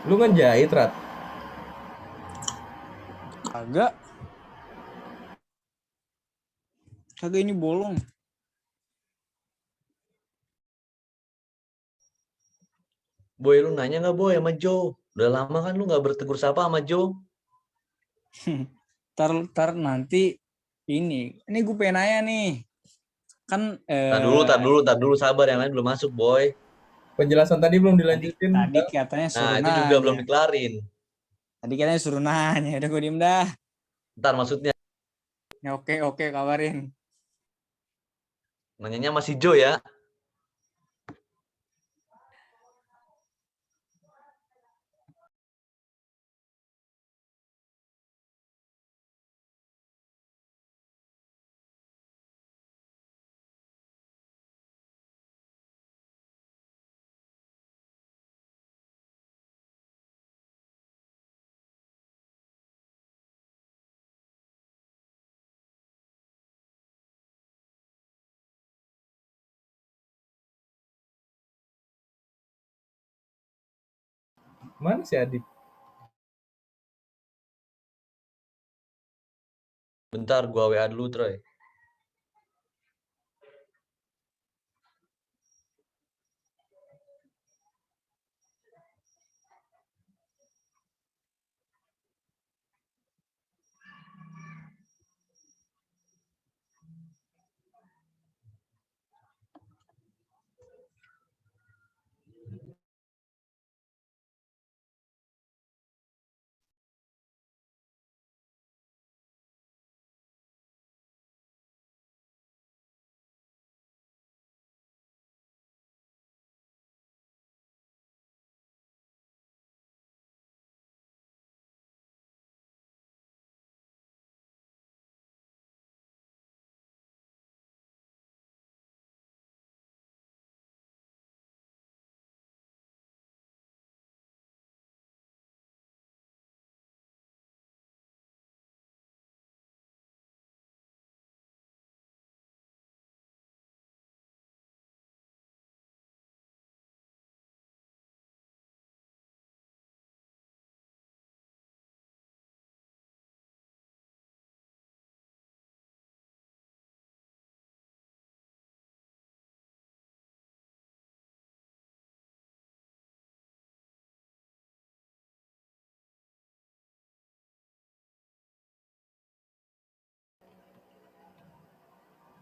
Lu ngejahit, Rat? Kagak, kagak ini bolong. Boy, lu nanya nggak Boy sama Joe? Udah lama kan lu nggak bertegur sapa sama Joe? Tar nanti ini gue pengen nanya nih. Kan Tar dulu, sabar, yang lain belum masuk, Boy. Penjelasan tadi belum tadi dilanjutin, tadi Bang. katanya Nah, suruh itu juga belum nanya. dikelarin. Tadi katanya suruh nanya. Udah gue diem dah. Ntar maksudnya, Ya, oke oke kabarin. nanyanya masih Joe ya? Mana si Adit? Bentar, gua WA dulu, Troy.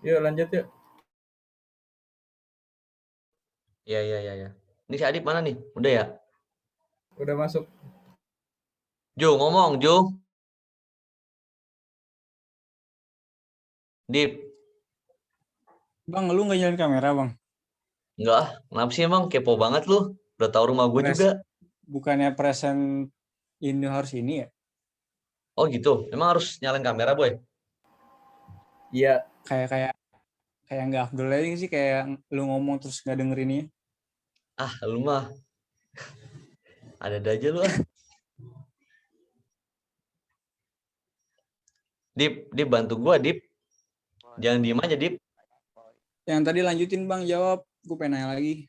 Yuk lanjut yuk. Iya, iya, iya, iya. Ini si Adit mana nih? Udah ya? Udah masuk. Joe, ngomong, Joe. Dip. Bang, lu nggak nyalain kamera bang? Enggak ah. Kenapa sih emang? Kepo banget lu. Udah tahu rumah gue Pres juga. bukannya present ini harus ini ya? Oh gitu. Emang harus nyalain kamera, Boy? Iya, Kayak kayak kayak nggak afdol aja sih kayak lu ngomong terus nggak dengerinnya. Ah, lu mah. Ada aja lu ah. Dip bantu gua, Dip. Jangan diem aja, Dip. Yang tadi lanjutin bang jawab. Gue pengen nanya lagi.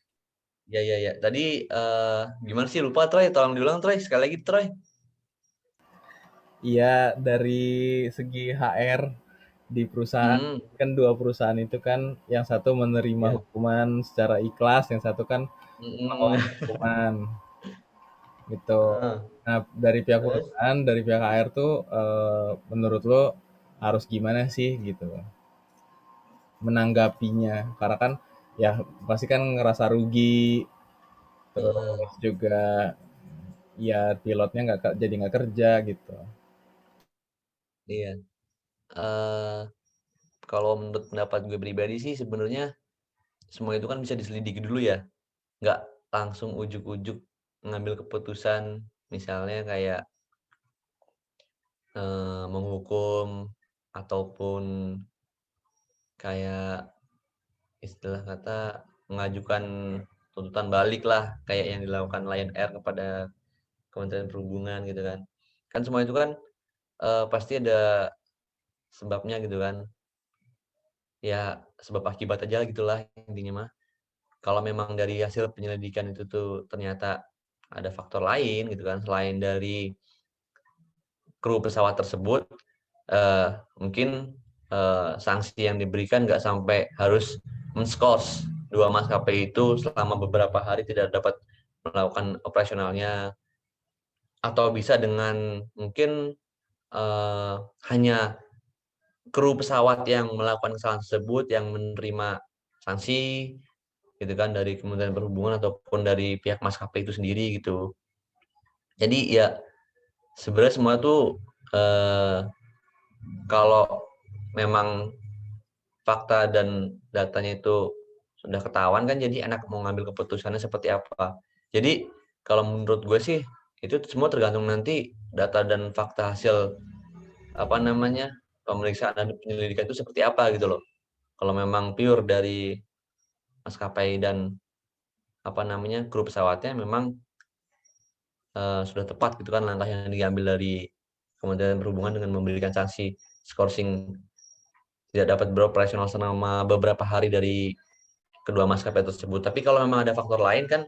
Ya, ya, ya. Tadi gimana sih? Lupa, Troy. Tolong diulang, Troy. Sekali lagi, Troy. iya dari segi HR di perusahaan Hmm, kan dua perusahaan itu kan yang satu menerima ya. hukuman secara ikhlas, yang satu kan Mm-mm. menolak hukuman gitu. Heeh. Nah, dari pihak Terus? perusahaan, dari pihak HR tuh menurut lo harus gimana sih gitu menanggapinya? Karena kan ya pasti kan ngerasa rugi, Mm-mm. terus juga ya pilotnya jadi nggak kerja gitu. Iya. Eh, Kalau menurut pendapat gue pribadi sih sebenarnya semua itu kan bisa diselidiki dulu ya. Nggak langsung ujuk-ujuk ngambil keputusan misalnya kayak menghukum ataupun kayak istilah kata mengajukan tuntutan balik lah kayak yang dilakukan Lion Air kepada Kementerian Perhubungan gitu kan. Kan semua itu kan pasti ada sebabnya gitu kan. Ya sebab akibat aja gitulah intinya mah. Kalau memang dari hasil penyelidikan itu tuh ternyata ada faktor lain gitu kan selain dari kru pesawat tersebut, mungkin sanksi yang diberikan nggak sampai harus men-skors dua maskapai itu selama beberapa hari tidak dapat melakukan operasionalnya, atau bisa dengan mungkin hanya kru pesawat yang melakukan kesalahan tersebut yang menerima sanksi gitu kan dari Kementerian Perhubungan ataupun dari pihak maskapai itu sendiri gitu. Jadi ya sebenarnya semua tuh kalau memang fakta dan datanya itu sudah ketahuan kan jadi enak mau ngambil keputusannya seperti apa. Jadi kalau menurut gue sih itu semua tergantung nanti data dan fakta hasil pemeriksaan dan penyelidikan itu seperti apa gitu loh. Kalau memang pure dari maskapai dan kru pesawatnya memang sudah tepat gitu kan langkah yang diambil dari Kementerian Perhubungan dengan memberikan sanksi skorsing tidak dapat beroperasional selama beberapa hari dari kedua maskapai tersebut. Tapi kalau memang ada faktor lain kan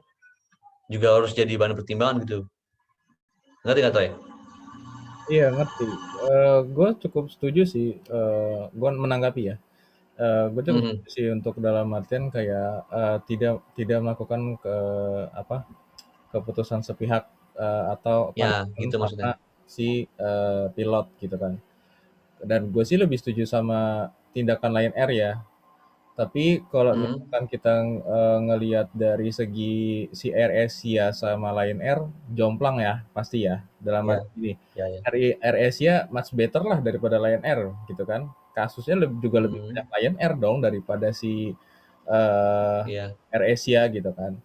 juga harus jadi bahan pertimbangan gitu. Ngerti nggak Toy? Iya, ngerti. Gue cukup setuju sih, gue menanggapi ya. Gue cukup Mhm. setuju sih untuk dalam artian kayak tidak tidak melakukan apa keputusan sepihak atau Ya, pandangan gitu sama maksudnya. si pilot gitu kan. Dan gue sih lebih setuju sama tindakan Lion Air ya. Tapi kalau Mhm. misalkan kita ngelihat dari segi si AirAsia sama Lion Air, jomplang ya pasti ya. Dalam Ya, arti gini, ya, ya. AirAsia much better lah daripada Lion Air gitu kan. Kasusnya juga lebih banyak Mhm. Lion Air dong daripada si eh, Iya. AirAsia gitu kan.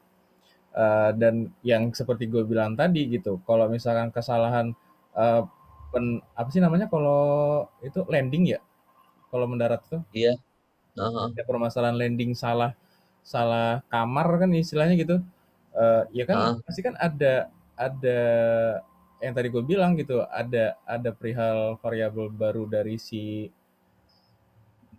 Dan yang seperti gue bilang tadi gitu, kalau misalkan kesalahan eh, apa sih namanya kalau itu landing ya, kalau mendarat tuh Iya. Heeh. ada permasalahan landing salah salah kamar kan istilahnya gitu. Ya kan Heeh. pasti kan ada yang tadi gue bilang gitu, ada perihal variabel baru dari si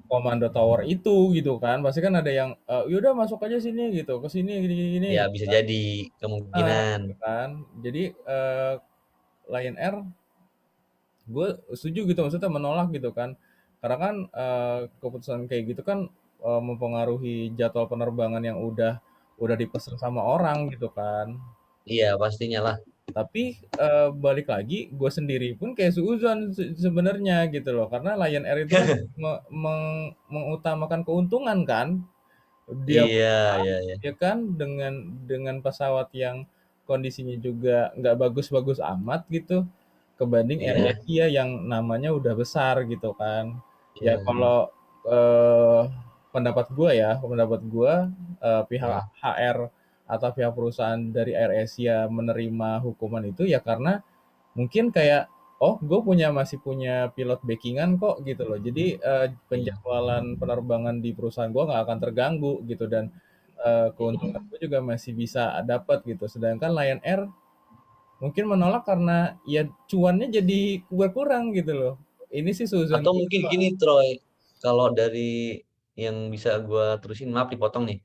komando tower itu gitu kan. Pasti kan ada yang yaudah masuk aja sini gitu, ke sini gini gini gini Ya, gitu bisa kan. jadi kemungkinan. Gitu kan. Jadi Lion Air gue setuju gitu maksudnya menolak gitu kan. Karena kan keputusan kayak gitu kan mempengaruhi jadwal penerbangan yang udah dipesan sama orang gitu kan. Iya, pastinya lah. Tapi balik lagi gue sendiri pun kayak suuzon sebenarnya gitu loh. Karena Lion Air itu kan mengutamakan keuntungan kan. Dia Iya, iya, iya. ya kan dengan pesawat yang kondisinya juga nggak bagus-bagus amat gitu kebanting Iya, AirAsia yang namanya udah besar gitu kan. Ya iya, kalau pendapat gua pihak iya. HR atau pihak perusahaan dari AirAsia menerima hukuman itu ya karena mungkin kayak, "Oh, gue masih punya pilot backingan kok," gitu loh. Jadi, Iya, penjadwalan penerbangan di perusahaan gue nggak akan terganggu gitu dan, keuntungan iya. gue juga masih bisa dapat gitu. Sedangkan Lion Air mungkin menolak karena ya cuannya jadi berkurang gitu loh. Ini sih suuzon Atau gue mungkin gini, Troy, kalau dari yang bisa gue terusin, maaf dipotong nih.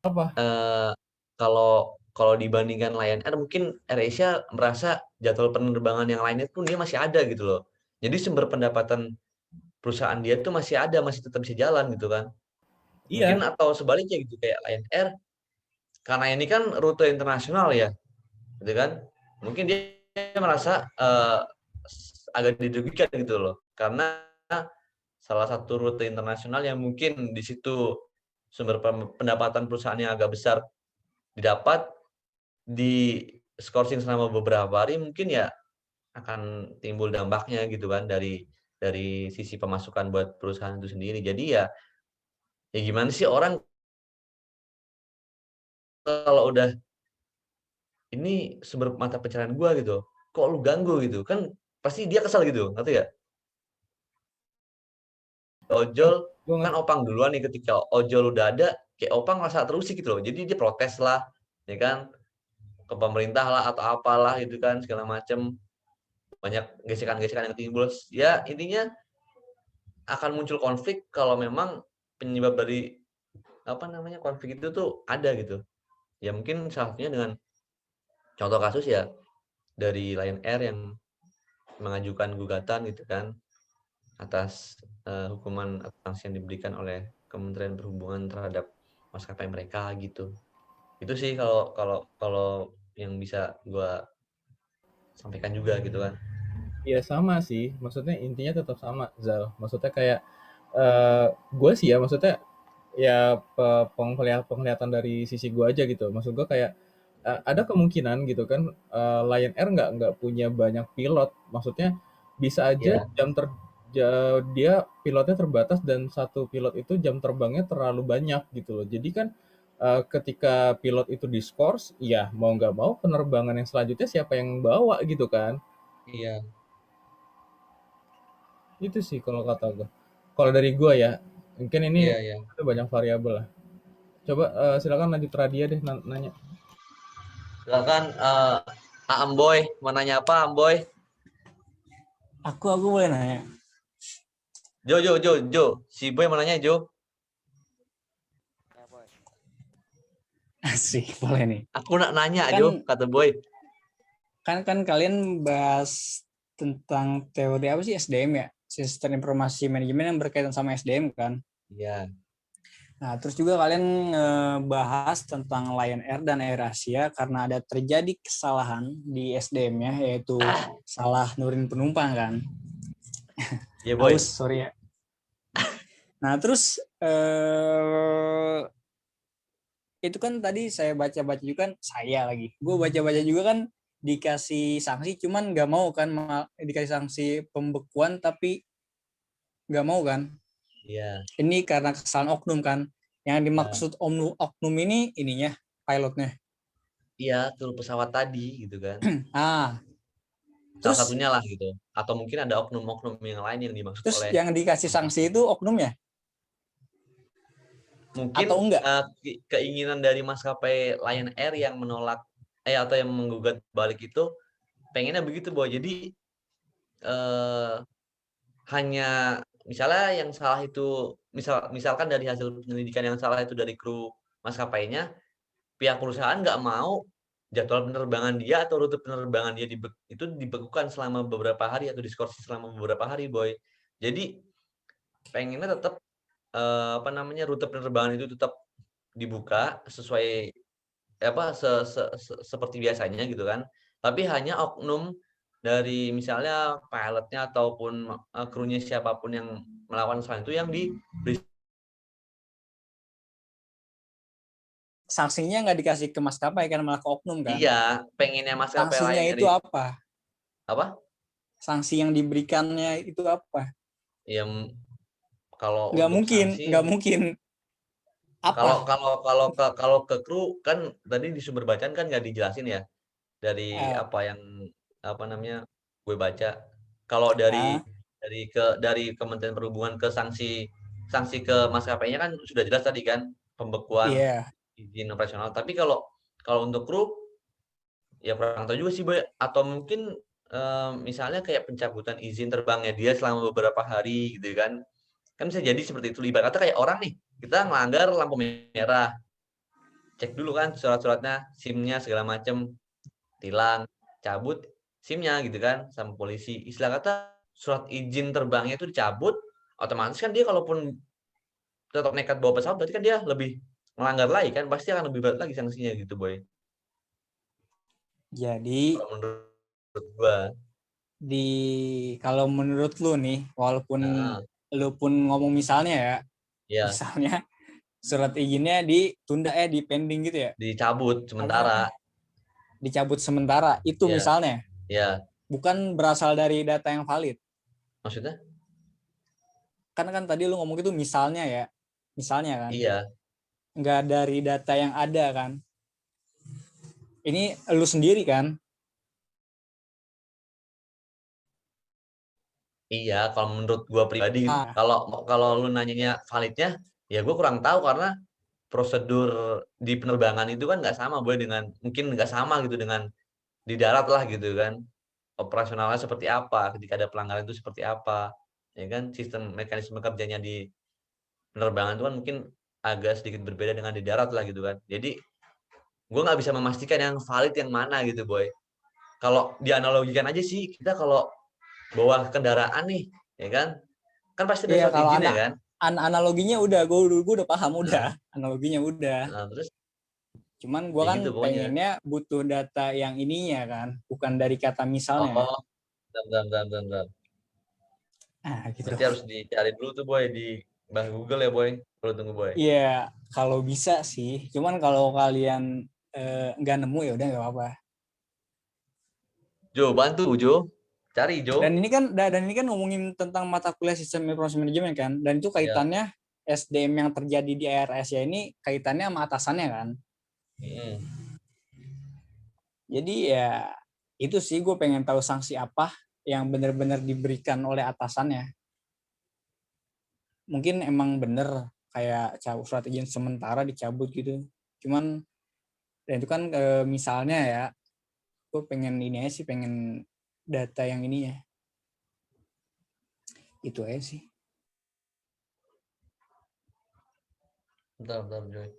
apa Eee, kalau kalau dibandingkan Lion Air mungkin AirAsia merasa jadwal penerbangan yang lainnya pun dia masih ada gitu loh. Jadi sumber pendapatan perusahaan dia tuh masih ada, masih tetap bisa jalan gitu kan. Mungkin iya atau sebaliknya gitu kayak Lion Air, karena ini kan rute internasional ya, gitu kan. Mungkin dia merasa, agak dirugikan gitu loh, karena salah satu rute internasional yang mungkin di situ sumber pendapatan perusahaannya agak besar didapat, di skorsing selama beberapa hari mungkin ya akan timbul dampaknya gitu kan dari sisi pemasukan buat perusahaan itu sendiri. Jadi ya gimana sih orang kalau udah, "Ini sumber mata pencaharian gua," gitu, "kok lu ganggu?" Gitu, kan pasti dia kesel gitu, ngerti nggak? Ojol, gue kan ngerti. Opang duluan nih ketika ojol udah ada, kayak Opang ngerasa terusik gitu loh. Jadi dia protes lah, ya kan, ke pemerintah lah atau apalah gitu kan segala macem. Banyak gesekan-gesekan yang timbul. Ya intinya akan muncul konflik kalau memang penyebab dari konflik itu tuh ada gitu. Ya mungkin salah satunya dengan contoh kasus ya dari Lion Air yang mengajukan gugatan gitu kan atas hukuman atau sanksi yang diberikan oleh Kementerian Perhubungan terhadap maskapai mereka gitu. Itu sih kalau yang bisa gua sampaikan juga gitu kan. Ya sama sih, maksudnya intinya tetap sama, Zal. Maksudnya kayak gue sih ya, maksudnya ya penglihatan dari sisi gue aja gitu. Maksud gue kayak ada kemungkinan gitu kan, Lion Air nggak punya banyak pilot. Maksudnya bisa aja Iya, dia pilotnya terbatas dan satu pilot itu jam terbangnya terlalu banyak gitu loh. Jadi kan ketika pilot itu diskors, ya mau nggak mau penerbangan yang selanjutnya siapa yang bawa gitu kan. iya, Itu sih kalau kata gue. Kalau dari gue ya, mungkin ini iya, iya. ada banyak variabel lah. Coba silakan lanjut Radia deh nanya. Silakan Amboy, mau nanya apa Amboy? Aku boleh nanya. Jo. Si Boy mau nanya Jo. Asik, boleh nih. Aku nak nanya Kan Jo, kata Boy. kan kalian bahas tentang teori apa sih SDM ya? Sistem Informasi Manajemen yang berkaitan sama SDM kan. Iya, Nah, terus juga kalian ngebahas tentang Lion Air dan AirAsia karena ada terjadi kesalahan di SDM-nya, yaitu salah nurin penumpang kan. iya Boy. Aus, sorry ya. Nah, terus itu kan tadi saya baca-baca juga kan, gue baca-baca juga kan dikasih sanksi, cuman nggak mau kan, dikasih sanksi pembekuan tapi nggak mau kan. Iya, Ini karena kesalahan oknum kan. Yang iya, dimaksud oknum ini ininya pilotnya. iya, tur pesawat tadi gitu kan. Ah, Salah terus satunya lah gitu. Atau mungkin ada oknum-oknum yang lain yang dimaksud terus oleh yang dikasih sanksi itu oknum ya mungkin atau enggak? keinginan dari maskapai Lion Air yang menolak atau yang menggugat balik itu pengennya begitu bahwa jadi eh, hanya misalnya yang salah itu misalkan dari hasil penyelidikan yang salah itu dari kru maskapainya, pihak perusahaan nggak mau jadwal penerbangan dia atau rute penerbangan dia itu dibekukan selama beberapa hari atau diskorsi selama beberapa hari Boy. Jadi pengennya tetap apa namanya rute penerbangan itu tetap dibuka sesuai apa seperti biasanya gitu kan. Tapi hanya oknum dari misalnya pilotnya ataupun krunya siapapun yang melakukan kesalahan itu yang diberi. Sanksinya nggak dikasih ke maskapai kan, malah ke oknum kan. Iya, pengennya maskapai Sanksinya Lion Air itu apa? apa? Sanksi yang diberikannya itu apa? Ya kalau Nggak untuk mungkin, sanksi nggak mungkin kalau apa? kalau kalau ke kalau ke kru kan tadi di sumber bacaan kan nggak dijelasin ya dari Uh, apa yang apa namanya gue baca. Kalau dari Kementerian Perhubungan ke sanksi sanksi ke maskapainya kan sudah jelas tadi kan pembekuan iya. izin operasional. Tapi kalau kalau untuk kru ya kurang tahu juga sih Boy. Atau mungkin misalnya kayak pencabutan izin terbangnya dia selama beberapa hari gitu kan. Kan bisa jadi seperti itu. Ibarat kata kayak orang nih, kita ngelanggar lampu merah, cek dulu kan surat-suratnya, SIM-nya segala macem, tilang, cabut SIM-nya gitu kan sama polisi. Istilah kata surat izin terbangnya itu dicabut, otomatis kan dia kalaupun tetap nekat bawa pesawat berarti kan dia lebih melanggar lagi kan, pasti akan lebih berat lagi sanksinya gitu Boy. Jadi Kalau menurut gua. di kalau menurut lu nih, walaupun Nah, lu pun ngomong misalnya ya, ya misalnya surat izinnya ditunda di pending gitu ya, dicabut apa sementara. dicabut sementara itu Ya, misalnya ya. bukan berasal dari data yang valid. Maksudnya? Kan tadi lu ngomong itu misalnya kan, Iya. nggak dari data yang ada kan. Ini lu sendiri kan. Iya, kalau menurut gua pribadi, Ah, kalau kalau lu nanyanya validnya, ya gua kurang tahu karena prosedur di penerbangan itu kan nggak sama, boleh dengan mungkin nggak sama gitu dengan di darat lah gitu kan. Operasionalnya seperti apa, ketika ada pelanggaran itu seperti apa, ya kan? Sistem mekanisme kerjanya di penerbangan itu kan mungkin agak sedikit berbeda dengan di darat lah gitu kan. Jadi gue nggak bisa memastikan yang valid yang mana gitu, Boy. Kalau dianalogikan aja sih, kita kalau bawa kendaraan nih, ya kan? Kan pasti ada Iya, surat kalau izin ya kan? analoginya udah gue udah paham udah, Nah, analoginya udah. terus Cuman gue ya kan gitu pokoknya. pengennya butuh data yang ininya kan, bukan dari kata misalnya. Oh, bentar, bentar, bentar, bentar. Ah gitu. Berarti harus dicari dulu tuh, Boy, di Mbah Google ya, Boy. Perlu tunggu, Boy. Iya, kalau bisa sih. Cuman kalau kalian nggak nemu ya udah nggak apa-apa. Jo, bantu, Jo. Cari, Jo. Dan ini kan ngomongin tentang mata kuliah sistem informasi manajemen kan, dan itu Ya. kaitannya SDM yang terjadi di ARS ya ini kaitannya sama atasannya kan. Jadi ya itu sih gue pengen tahu sanksi apa yang benar-benar diberikan oleh atasannya. Mungkin emang bener kayak surat izin sementara dicabut gitu. Cuman dan itu kan misalnya ya, gue pengen ini aja sih, pengen data yang ini ya. Itu aja sih. Bentar, bentar, Joy.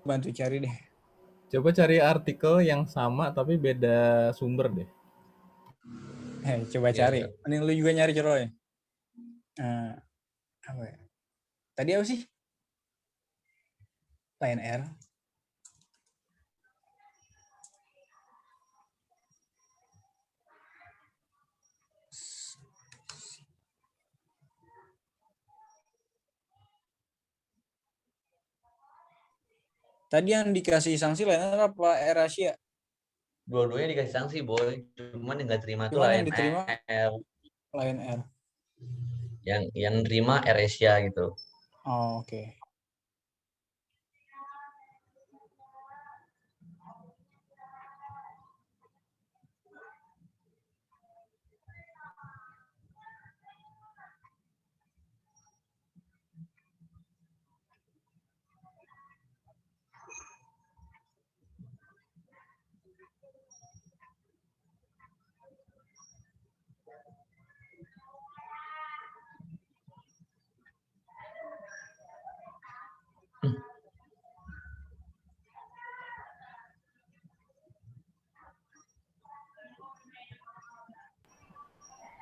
Bantu cari deh. Coba cari artikel yang sama tapi beda sumber deh. Coba Iya, cari. iya. Ini lu juga nyari Ceroy. Apa ya? Tadi apa sih? Lion Air. Tadi yang dikasih sanksi Lion Air apa Air Asia? Dua-duanya dikasih sanksi, Boy. Cuman yang nggak terima tuh Cuman yang Lion diterima Air. Lion Air. Yang terima AirAsia gitu. Oh, oke. Okay.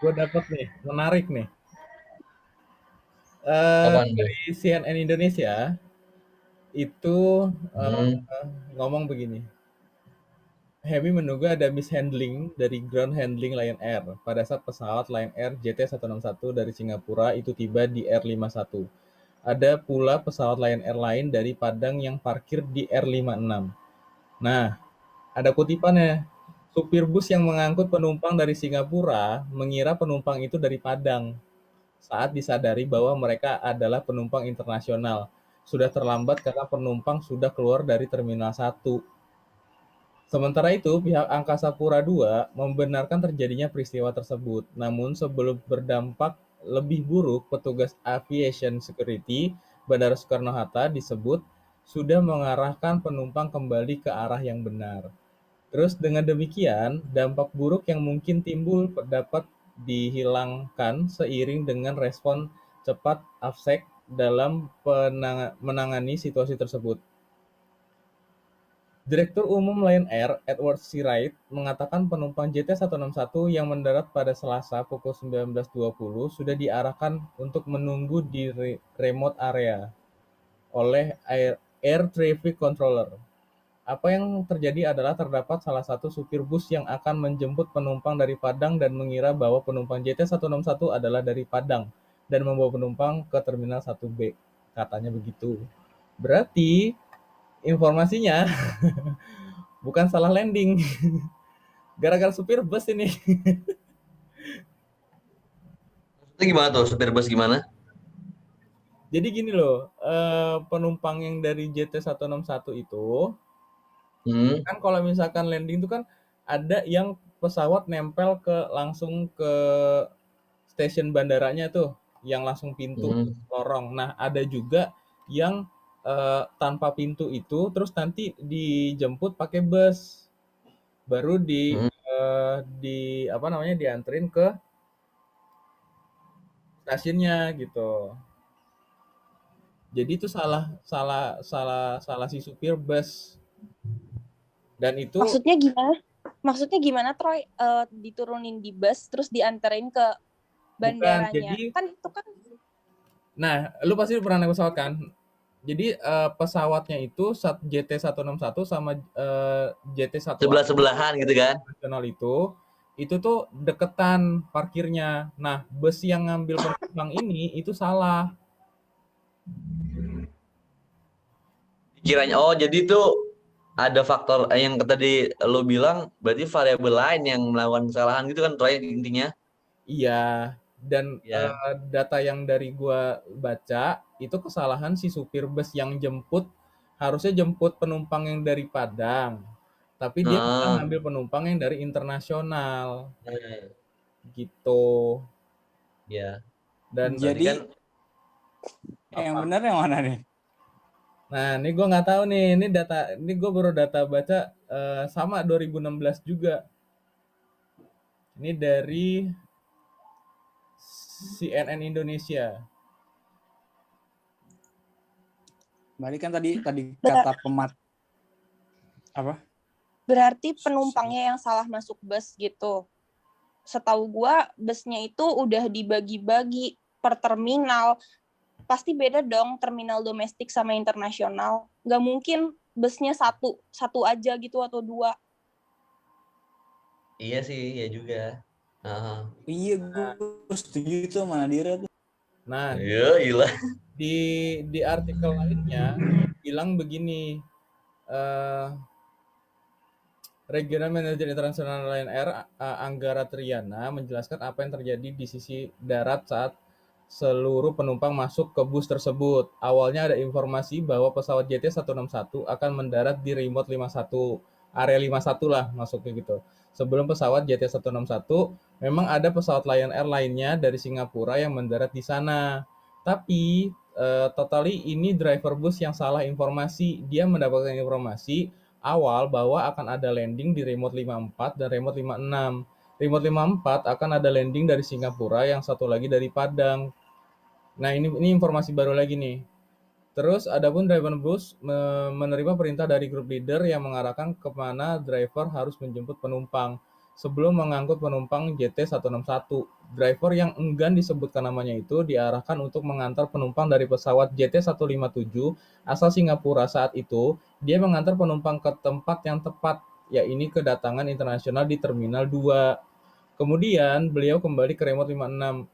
Gue dapet nih, menarik nih. Apaan, Boy? Dari CNN Indonesia itu ngomong begini. Hemi menduga ada mishandling dari ground handling Lion Air pada saat pesawat Lion Air JT161 dari Singapura itu tiba di R51. Ada pula pesawat Lion Air lain dari Padang yang parkir di R56. Nah, ada kutipannya. Supir bus yang mengangkut penumpang dari Singapura mengira penumpang itu dari Padang saat disadari bahwa mereka adalah penumpang internasional. Sudah terlambat karena penumpang sudah keluar dari Terminal 1. Sementara itu, pihak Angkasa Pura II membenarkan terjadinya peristiwa tersebut. Namun sebelum berdampak lebih buruk, petugas Aviation Security Bandara Soekarno-Hatta disebut sudah mengarahkan penumpang kembali ke arah yang benar. Terus dengan demikian, dampak buruk yang mungkin timbul dapat dihilangkan seiring dengan respon cepat AFSEC dalam menangani situasi tersebut. Direktur Umum Lion Air, Edward C. Wright, mengatakan penumpang JT161 yang mendarat pada Selasa pukul 19.20 sudah diarahkan untuk menunggu di remote area oleh Air Traffic Controller. Apa yang terjadi adalah terdapat salah satu supir bus yang akan menjemput penumpang dari Padang dan mengira bahwa penumpang JT161 adalah dari Padang dan membawa penumpang ke Terminal 1B. Katanya begitu. Berarti informasinya bukan salah landing. Gara-gara supir bus ini. Itu gimana tuh, supir bus gimana? Jadi gini loh, penumpang yang dari JT161 itu, kan kalau misalkan landing itu kan ada yang pesawat nempel langsung ke stasiun bandaranya tuh, yang langsung pintu lorong. Nah, ada juga yang tanpa pintu itu, terus nanti dijemput pakai bus, baru di apa namanya dianterin ke stasiunnya gitu. Jadi itu salah si supir bus. Dan itu Maksudnya gimana? Maksudnya gimana, Troy? Diturunin di bus terus dianterin ke bukan. bandaranya. Jadi, Kan itu kan nah, lu pasti pernah naik pesawat kan? Jadi pesawatnya itu JT161 sama JT1 Sebelah-sebelahan gitu kan. nasional itu tuh deketan parkirnya. Nah, bus yang ngambil penumpang ini itu salah. Kiranya jadi tuh ada faktor yang tadi lo bilang berarti variabel lain yang melakukan kesalahan gitu kan Troy intinya. Iya, dan Ya. data yang dari gua baca itu kesalahan si supir bus yang harusnya jemput penumpang yang dari Padang, tapi dia malah Heeh. ngambil penumpang yang dari internasional Nah, gitu. ya. Dan Berarti kan Jadi yang apa? benar yang mana nih? Nah, ini gua nggak tahu nih, ini gua baru data baca sama 2016 juga. Ini dari CNN Indonesia. Berarti kan tadi Benar. kata apa? berarti penumpangnya yang salah masuk bus gitu. Setahu gua busnya itu udah dibagi-bagi per terminal. Pasti beda dong terminal domestik sama internasional. Nggak mungkin busnya satu aja gitu atau dua. iya sih, iya juga. Heeh. Iya, gue setuju tuh sama Nadira tuh. Nah, Iya, gila. di artikel lainnya bilang begini, eh, Regional Manager Internasional Lion Air Anggara Triana menjelaskan apa yang terjadi di sisi darat saat seluruh penumpang masuk ke bus tersebut. Awalnya ada informasi bahwa pesawat JT161 akan mendarat di remote 51, area 51 lah masuknya gitu. Sebelum pesawat JT161, memang ada pesawat Lion Air lainnya dari Singapura yang mendarat di sana. Tapi totally ini driver bus yang salah informasi. Dia mendapatkan informasi awal bahwa akan ada landing di remote 54 dan remote 56. Remote 54 akan ada landing dari Singapura, yang satu lagi dari Padang. Nah, ini informasi baru lagi nih. Terus adapun driver bus menerima perintah dari grup leader yang mengarahkan kemana driver harus menjemput penumpang sebelum mengangkut penumpang JT161. Driver yang enggan disebutkan namanya itu diarahkan untuk mengantar penumpang dari pesawat JT157 asal Singapura. Saat itu, dia mengantar penumpang ke tempat yang tepat, yaitu kedatangan internasional di Terminal 2. Kemudian, beliau kembali ke remote 56.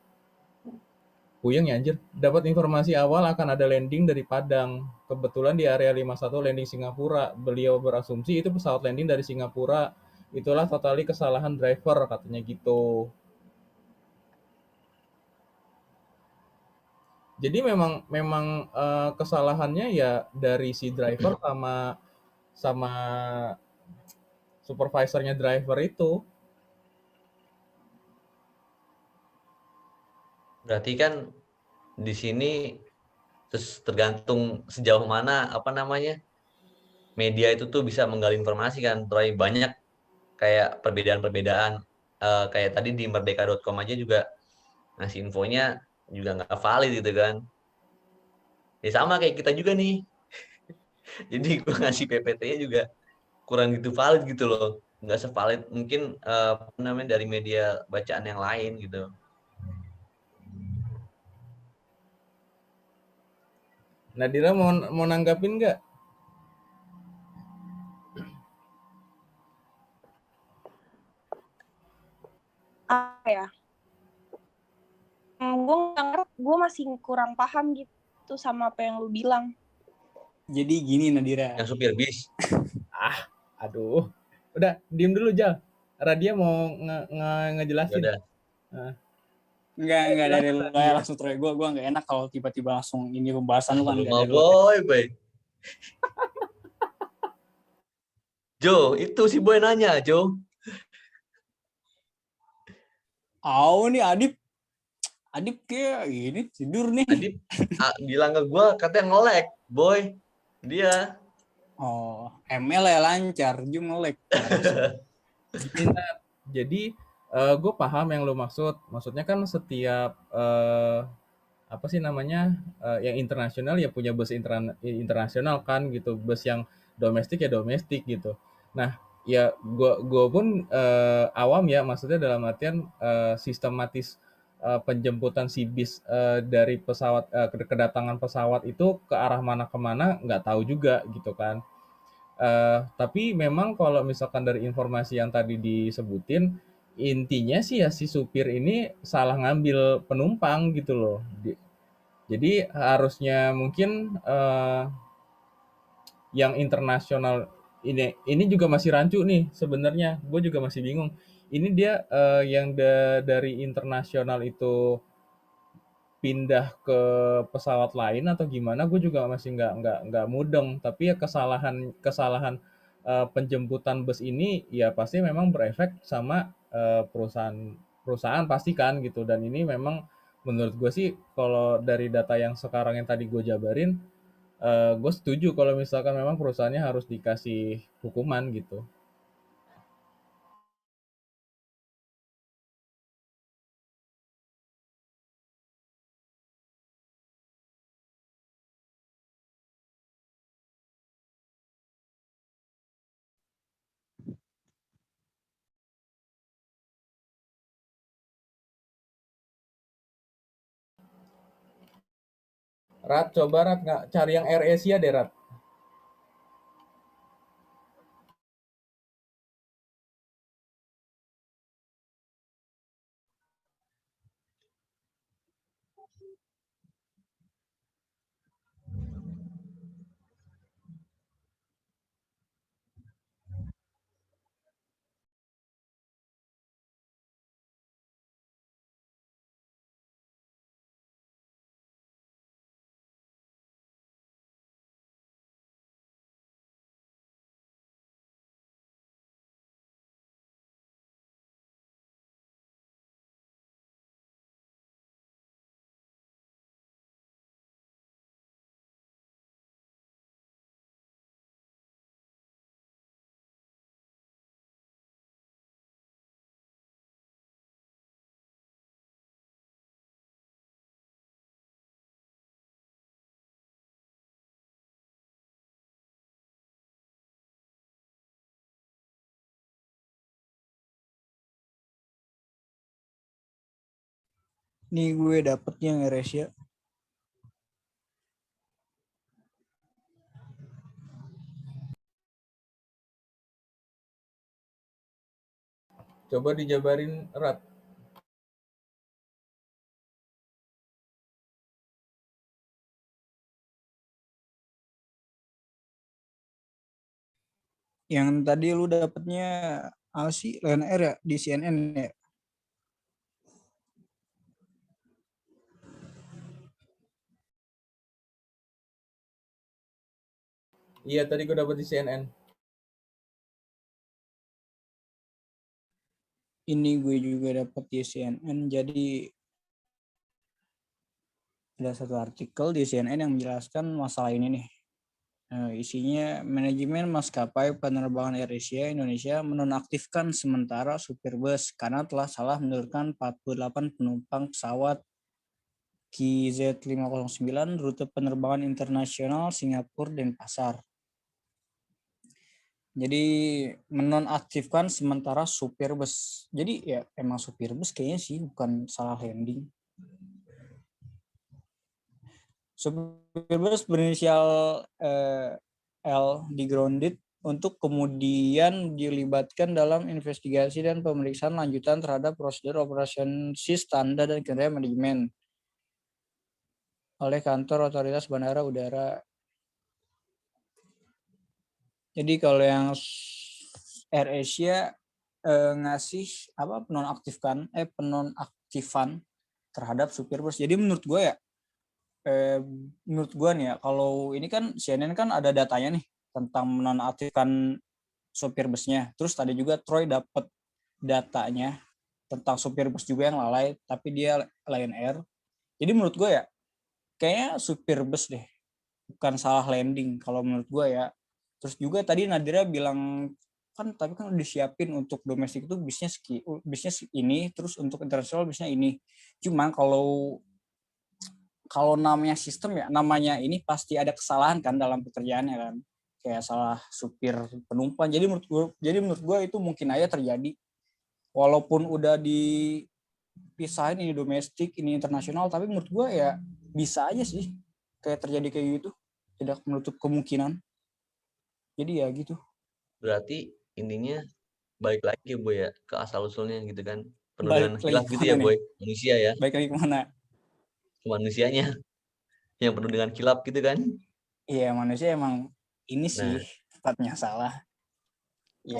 Puyeng ya anjir. Dapat informasi awal akan ada landing dari Padang. Kebetulan di area 51 landing Singapura. Beliau berasumsi itu pesawat landing dari Singapura. Itulah totali kesalahan driver, katanya gitu. Jadi memang kesalahannya ya dari si driver sama sama supervisornya driver itu. Berarti kan di sini terus tergantung sejauh mana apa namanya media itu tuh bisa menggali informasi kan. Troy banyak kayak perbedaan-perbedaan kayak tadi di merdeka.com aja juga ngasih infonya juga nggak valid gitu kan. Ya sama kayak kita juga nih. Jadi gue ngasih PPT-nya juga kurang gitu valid gitu loh. Nggak sevalid mungkin apa namanya dari media bacaan yang lain gitu. Nadira mau nanggapin nggak? Apa ya? Gue masih kurang paham gitu sama apa yang lu bilang. Jadi gini Nadira. Yang supir bis. Aduh. Udah, diem dulu, Jal. Radia mau ngejelasin. Udah. Nah. Enggak dari lu langsung Troy. Gue enggak enak kalau tiba-tiba langsung ini pembahasan lu kan enggak dari lu. Boy. Jo, itu si Boy nanya, Jo. Nih Adip kayak ini tidur nih. Adip bilang ke gue katanya nge-lag, Boy. Dia. Oh, ML ya lancar, Jum nge-lag. Jadi gue paham yang lo maksud. Maksudnya kan setiap apa sih namanya, yang internasional ya punya bus internasional kan gitu, bus yang domestik ya domestik gitu. Nah, ya gua pun, awam ya, maksudnya dalam artian, sistematis, penjemputan si bis, dari pesawat, kedatangan pesawat itu ke arah mana ke mana nggak tahu juga gitu kan. Tapi memang kalau misalkan dari informasi yang tadi disebutin, intinya sih ya si supir ini salah ngambil penumpang gitu loh. Jadi harusnya mungkin yang internasional ini juga masih rancu nih sebenarnya. Gue juga masih bingung. Ini dia yang dari internasional itu pindah ke pesawat lain atau gimana? Gue juga masih nggak mudeng. Tapi ya kesalahan kesalahan penjemputan bus ini ya pasti memang berefek sama perusahaan perusahaan pasti kan gitu. Dan ini memang menurut gue sih kalau dari data yang sekarang yang tadi gue jabarin, gue setuju kalau misalkan memang perusahaannya harus dikasih hukuman gitu. Rat, coba Rat nggak cari yang Air Asia deh Rat. Nih gue dapetnya yang AirAsia. Coba dijabarin Rat. Yang tadi lu dapetnya apa sih? Lion Air ya di CNN ya? Iya tadi gue dapet di CNN. Ini gue juga dapet di CNN. Jadi ada satu artikel di CNN yang menjelaskan masalah ini nih. Isinya manajemen maskapai penerbangan AirAsia Indonesia menonaktifkan sementara supir bus karena telah salah menurunkan 48 penumpang pesawat KZ509 rute penerbangan internasional Singapura dan Pasar. Jadi menonaktifkan sementara supir bus. Jadi ya emang supir bus kayaknya sih bukan salah landing. Supir bus berinisial L di grounded untuk kemudian dilibatkan dalam investigasi dan pemeriksaan lanjutan terhadap prosedur operasi standar dan kendali manajemen oleh kantor otoritas bandara udara. Jadi kalau yang AirAsia ngasih apa penonaktifan terhadap supir bus. Jadi menurut gue ya menurut gue nih ya kalau ini kan CNN kan ada datanya nih tentang menonaktifkan supir busnya. Terus tadi juga Troy dapat datanya tentang supir bus juga yang lalai tapi dia Lion Air. Jadi menurut gue ya kayaknya supir bus deh bukan salah landing kalau menurut gue ya. Terus juga tadi Nadira bilang kan tapi kan udah disiapin untuk domestik itu bisnya ini terus untuk internasional bisnya ini. Cuman kalau kalau namanya sistem ya, namanya ini pasti ada kesalahan kan dalam pekerjaannya kan. Kayak salah supir penumpang. Jadi menurut gue itu mungkin aja terjadi. Walaupun udah dipisahin ini domestik, ini internasional, tapi menurut gue ya bisa aja sih kayak terjadi kayak gitu. Tidak menutup kemungkinan. Jadi ya gitu. Berarti intinya balik lagi Boy ya ke asal usulnya gitu kan. Penuh dengan Balik lagi khilaf gitu ya kemana nih? Boy. Manusia ya, Balik lagi kemana? manusianya yang penuh dengan khilaf gitu kan. Iya, manusia emang ini Nah, sih tempatnya salah. Iya.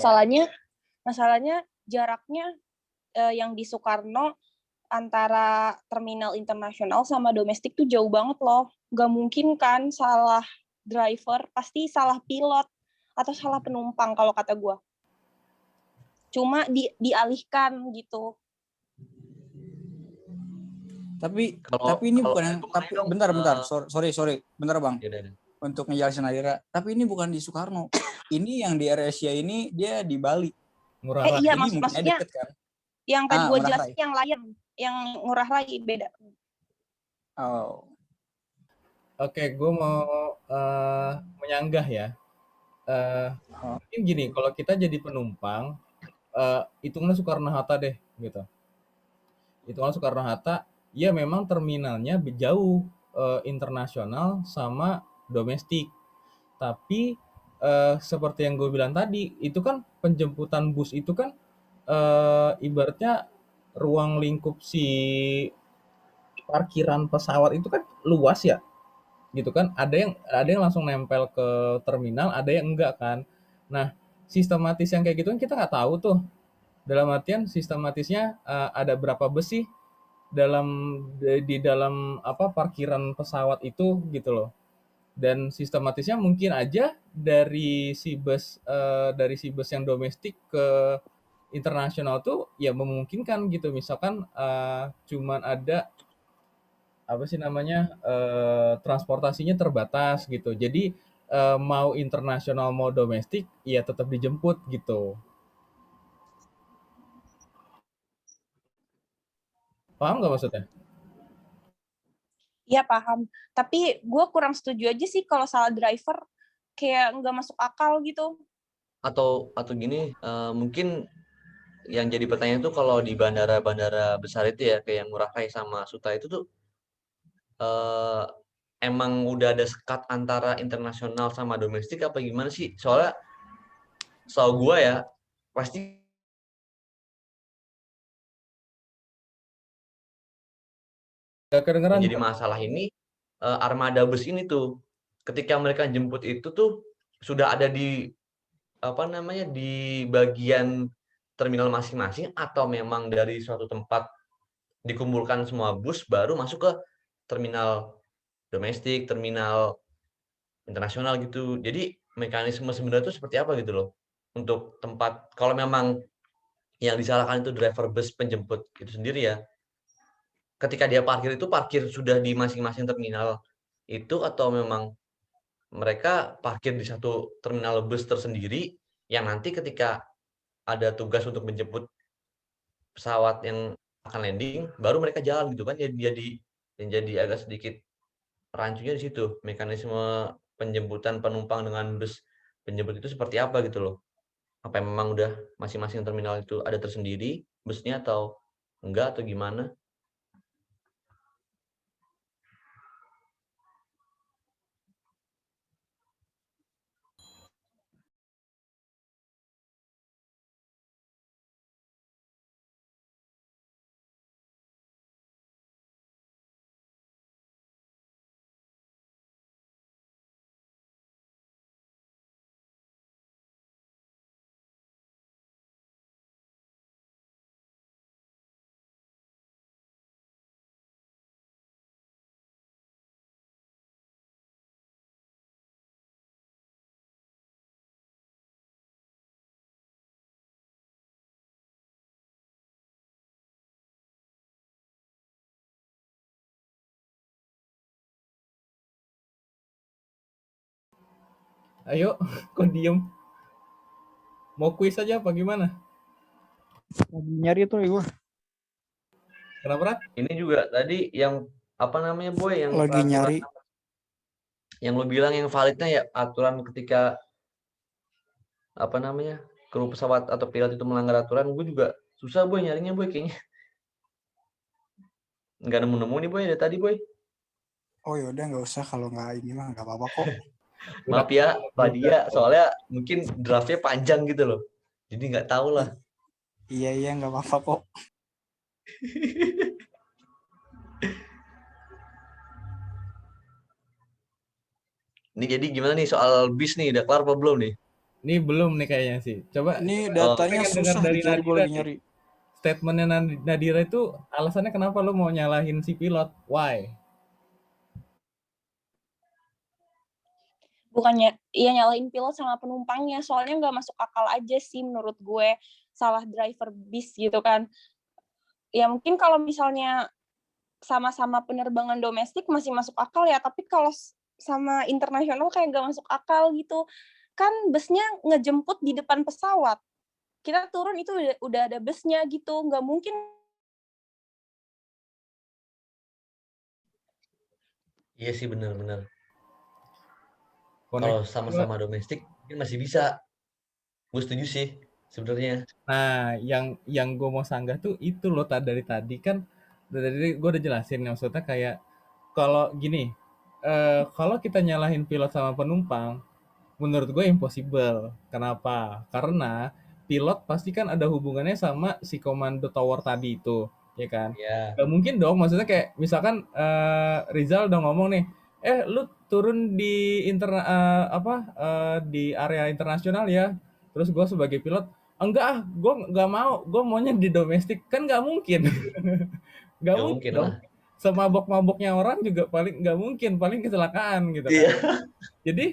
Masalahnya jaraknya yang di Soekarno antara terminal internasional sama domestik tuh jauh banget loh. Gak mungkin kan salah driver, pasti salah pilot atau salah penumpang kalau kata gue. Cuma dialihkan gitu. Tapi kalau ini kalau bukan yang mengenai tapi dong, bentar. Sorry. Bentar, Bang. ya udah. Untuk ngejelasin Adira. Tapi ini bukan di Soekarno. Ini yang di AirAsia ini dia di Bali. Ngurah Rai. Iya, Jadi mungkin maksudnya deket kan. yang tadi gue Ngurah jelasin Rai. yang lain, yang Ngurah Rai beda. Oh. Oke, gue mau menyanggah ya. Mungkin gini, kalau kita jadi penumpang, hitungnya Soekarno-Hatta deh, gitu. Hitungan Soekarno-Hatta, ya memang terminalnya jauh internasional sama domestik. Tapi seperti yang gue bilang tadi, itu kan penjemputan bus itu kan ibaratnya ruang lingkup si parkiran pesawat itu kan luas ya, gitu kan. Ada yang langsung nempel ke terminal, ada yang enggak kan. Nah, sistematis yang kayak gitu kan kita nggak tahu tuh. Dalam artian sistematisnya ada berapa bus sih dalam di dalam apa parkiran pesawat itu gitu loh. Dan sistematisnya mungkin aja dari si bus yang domestik ke internasional tuh ya memungkinkan gitu. Misalkan cuman ada apa sih namanya transportasinya terbatas gitu. Jadi mau internasional mau domestik ya tetap dijemput gitu. Paham nggak maksudnya? Iya paham. Tapi gue kurang setuju aja sih kalau salah driver, kayak nggak masuk akal gitu. Atau gini, mungkin yang jadi pertanyaan tuh kalau di bandara-bandara besar itu ya kayak Ngurah Rai sama Suta itu tuh eh, emang udah ada sekat antara internasional sama domestik apa gimana sih? Soalnya setahu gua ya pasti Gak kedengeran. yang jadi masalah ini armada bus ini tuh ketika mereka jemput itu tuh sudah ada di apa namanya di bagian terminal masing-masing atau memang dari suatu tempat dikumpulkan semua bus baru masuk ke terminal domestik, terminal internasional gitu. Jadi mekanisme sebenarnya itu seperti apa gitu loh. Untuk tempat kalau memang yang disalahkan itu driver bus penjemput itu sendiri ya. Ketika dia parkir itu parkir sudah di masing-masing terminal itu atau memang mereka parkir di satu terminal bus tersendiri yang nanti ketika ada tugas untuk menjemput pesawat yang akan landing baru mereka jalan gitu kan jadi agak sedikit rancunya di situ mekanisme penjemputan penumpang dengan bus penjemput itu seperti apa gitu loh apa memang udah masing-masing terminal itu ada tersendiri busnya atau enggak atau gimana. Ayo, kok diem? Mau kuis aja apa gimana? Nyari tuh gue. Kenapa Rat? Ini juga tadi yang apa namanya boy yang Lagi peraturan nyari. yang lu bilang yang validnya ya aturan ketika apa namanya kru pesawat atau pilot itu melanggar aturan, gue juga susah boy nyarinya boy, kayaknya nggak nemu-nemu nih boy dari tadi boy. Oh yaudah nggak usah, kalau nggak ini mah nggak apa-apa kok. Maaf ya Pak Dia, soalnya mungkin draftnya panjang gitu loh, jadi nggak tahu lah. Iya nggak apa-apa kok. Ini jadi gimana nih soal bis nih, udah kelar apa belum nih? Ini belum nih kayaknya sih. Coba Ini Oh, datanya pengen dengar susah dari dicari, gue Nadira lagi nih. nyari. Statementnya Nadira itu alasannya kenapa lu mau nyalahin si pilot? Why? Bukannya ya nyalain pilot sama penumpangnya, soalnya nggak masuk akal aja sih menurut gue, salah driver bis gitu kan. Ya mungkin kalau misalnya sama-sama penerbangan domestik masih masuk akal ya, tapi kalau sama internasional kayak nggak masuk akal gitu. Kan busnya ngejemput di depan pesawat, kita turun itu udah ada busnya gitu, nggak mungkin. iya sih benar-benar. Connect. Kalau sama-sama domestik mungkin masih bisa. Gue setuju sih sebenarnya. Nah, yang gue mau sanggah tuh itu loh dari tadi kan, dari gue udah jelasin ya, maksudnya kayak kalau gini, kalau kita nyalahin pilot sama penumpang, menurut gue impossible. Kenapa? Karena pilot pasti kan ada hubungannya sama si komando tower tadi itu, ya kan? Ya. Gak mungkin dong, maksudnya kayak misalkan Rizal udah ngomong nih, lu turun di di area internasional ya. Terus gue sebagai pilot, enggak ah, gue nggak mau, gue maunya di domestik. Kan nggak mungkin. Nggak Nggak mungkin mungkin dong. lah. Semabok-maboknya orang juga paling nggak mungkin, paling kecelakaan gitu kan. Iya. Jadi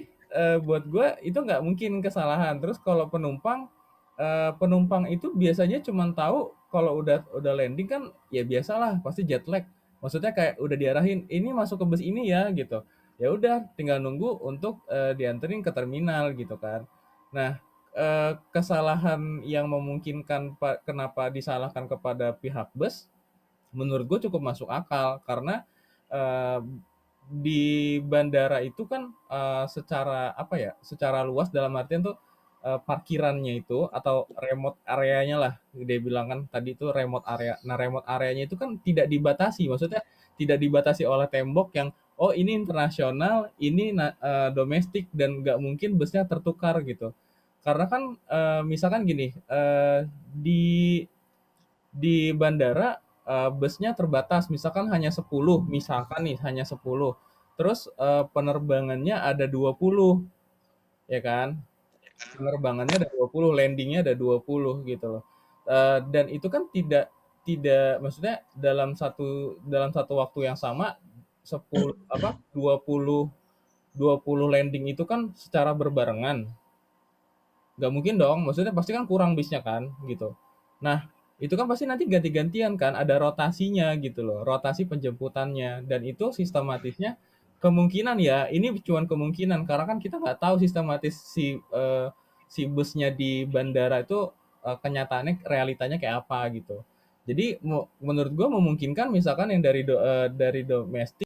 buat gue itu nggak mungkin kesalahan. Terus kalau penumpang itu biasanya cuma tahu kalau udah landing kan ya biasalah pasti jet lag. Maksudnya kayak udah diarahin ini masuk ke bus ini ya gitu. Ya udah tinggal nunggu untuk dianterin ke terminal gitu kan. Nah, kesalahan yang memungkinkan kenapa disalahkan kepada pihak bus menurut gue cukup masuk akal karena eh, di bandara itu kan secara apa ya, secara luas dalam artian tuh parkirannya itu atau remote areanya lah, dia bilang kan tadi itu remote area. Nah, remote areanya itu kan tidak dibatasi, maksudnya tidak dibatasi oleh tembok yang oh ini internasional, ini domestik dan nggak mungkin busnya tertukar gitu. Karena kan misalkan gini, di bandara busnya terbatas, misalkan hanya 10, misalkan nih hanya 10. Terus penerbangannya ada 20, ya kan? Penerbangannya ada 20, landingnya ada 20 gitu loh. Dan itu kan tidak tidak maksudnya dalam satu waktu yang sama 10 20 landing itu kan secara berbarengan. Nggak mungkin dong, maksudnya pasti kan kurang bisnya kan gitu. Nah, itu kan pasti nanti ganti-gantian kan, ada rotasinya gitu loh, rotasi penjemputannya, dan itu sistematisnya kemungkinan ya, ini cuma kemungkinan karena kan kita nggak tahu sistematis si busnya di bandara itu kenyataannya realitanya kayak apa gitu. Jadi menurut gua memungkinkan misalkan yang dari domestik